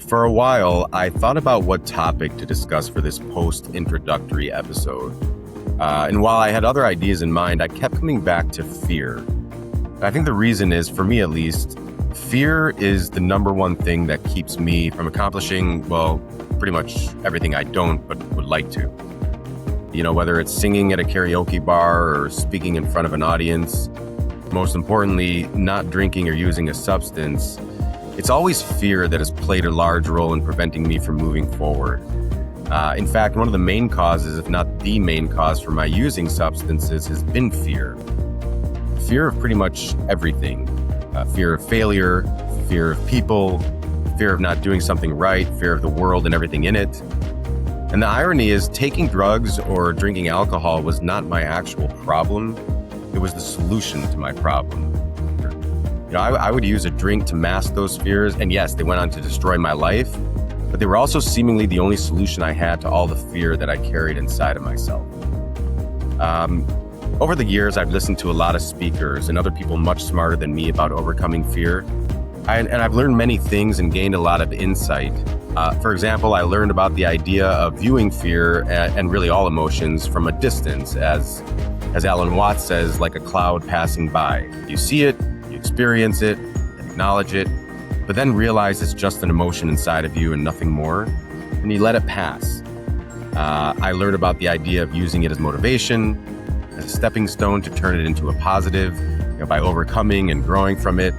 For a while, I thought about what topic to discuss for this post-introductory episode. And while I had other ideas in mind, I kept coming back to fear. I think the reason is, for me at least, fear is the number one thing that keeps me from accomplishing, well, pretty much everything I don't but would like to. You know, whether it's singing at a karaoke bar or speaking in front of an audience, most importantly, not drinking or using a substance, it's always fear that has played a large role in preventing me from moving forward. In fact, one of the main causes, if not the main cause for my using substances, has been fear. Fear of pretty much everything. Fear of failure, fear of people, fear of not doing something right, fear of the world and everything in it. And the irony is, taking drugs or drinking alcohol was not my actual problem. It was the solution to my problem. You know, I would use a drink to mask those fears, and yes, they went on to destroy my life, but they were also seemingly the only solution I had to all the fear that I carried inside of myself. Over the years, I've listened to a lot of speakers and other people much smarter than me about overcoming fear. And I've learned many things and gained a lot of insight. For example, I learned about the idea of viewing fear and really all emotions from a distance, as Alan Watts says, like a cloud passing by. You see it, you experience it, acknowledge it, but then realize it's just an emotion inside of you and nothing more, and you let it pass. I learned about the idea of using it as motivation, as a stepping stone to turn it into a positive, by overcoming and growing from it.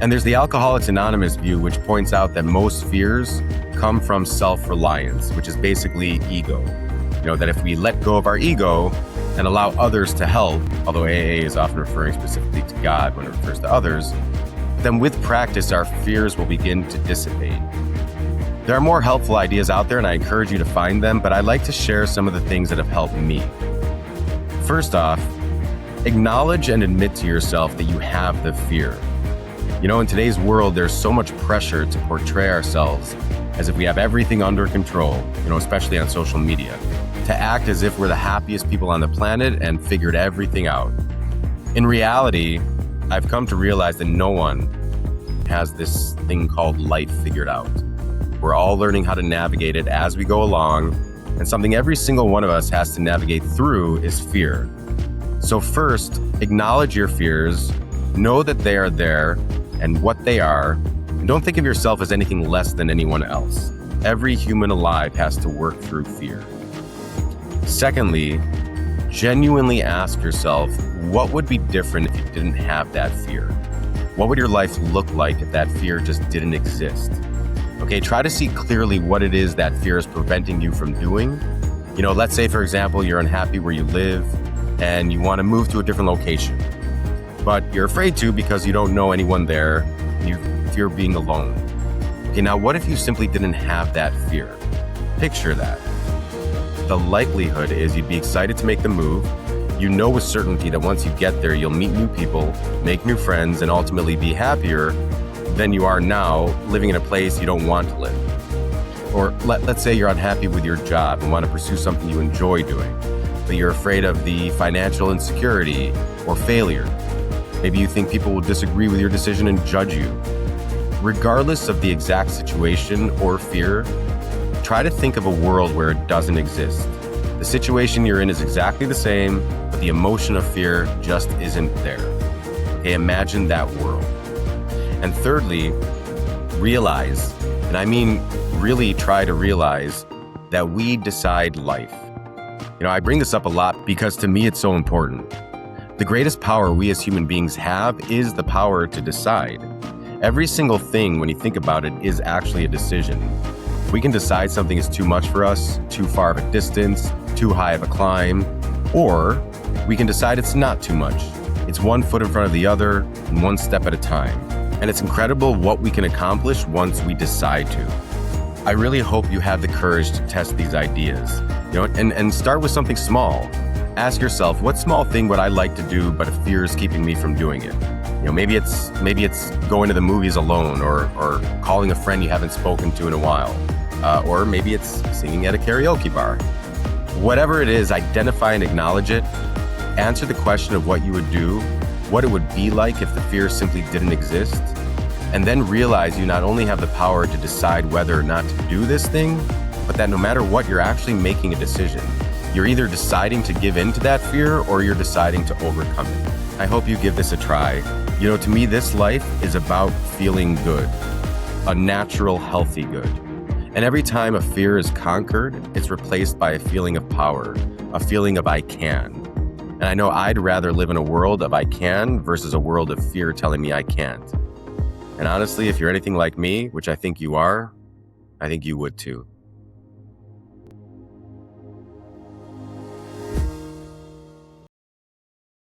And there's the Alcoholics Anonymous view, which points out that most fears come from self-reliance, which is basically ego. That if we let go of our ego and allow others to help, although AA is often referring specifically to God when it refers to others, then with practice, our fears will begin to dissipate. There are more helpful ideas out there, and I encourage you to find them, but I'd like to share some of the things that have helped me. First off, acknowledge and admit to yourself that you have the fear. In today's world, there's so much pressure to portray ourselves as if we have everything under control, especially on social media, to act as if we're the happiest people on the planet and figured everything out. In reality, I've come to realize that no one has this thing called life figured out. We're all learning how to navigate it as we go along, and something every single one of us has to navigate through is fear. So first, acknowledge your fears, know that they are there and what they are, and don't think of yourself as anything less than anyone else. Every human alive has to work through fear. Secondly, genuinely ask yourself, what would be different if you didn't have that fear? What would your life look like if that fear just didn't exist? Okay, try to see clearly what it is that fear is preventing you from doing. Let's say, for example, you're unhappy where you live and you want to move to a different location, but you're afraid to because you don't know anyone there. You fear being alone. Okay, now what if you simply didn't have that fear? Picture that. The likelihood is you'd be excited to make the move. You know with certainty that once you get there, you'll meet new people, make new friends, and ultimately be happier than you are now living in a place you don't want to live. Or let's say you're unhappy with your job and want to pursue something you enjoy doing, but you're afraid of the financial insecurity or failure. Maybe you think people will disagree with your decision and judge you. Regardless of the exact situation or fear, try to think of a world where it doesn't exist. The situation you're in is exactly the same, but the emotion of fear just isn't there. Okay, imagine that world. And thirdly, realize, and I mean really try to realize, that we decide life. I bring this up a lot because to me it's so important. The greatest power we as human beings have is the power to decide. Every single thing, when you think about it, is actually a decision. We can decide something is too much for us, too far of a distance, too high of a climb, or we can decide it's not too much. It's one foot in front of the other and one step at a time. And it's incredible what we can accomplish once we decide to. I really hope you have the courage to test these ideas, and start with something small. Ask yourself, what small thing would I like to do, but a fear is keeping me from doing it? Maybe it's going to the movies alone, or calling a friend you haven't spoken to in a while, or maybe it's singing at a karaoke bar. Whatever it is, identify and acknowledge it. Answer the question of what you would do, what it would be like if the fear simply didn't exist, And then realize you not only have the power to decide whether or not to do this thing, but that no matter what, you're actually making a decision. You're either deciding to give in to that fear or you're deciding to overcome it. I hope you give this a try. To me, this life is about feeling good, a natural, healthy good. And every time a fear is conquered, it's replaced by a feeling of power, a feeling of I can. And I know I'd rather live in a world of I can versus a world of fear telling me I can't. And honestly, if you're anything like me, which I think you are, I think you would too.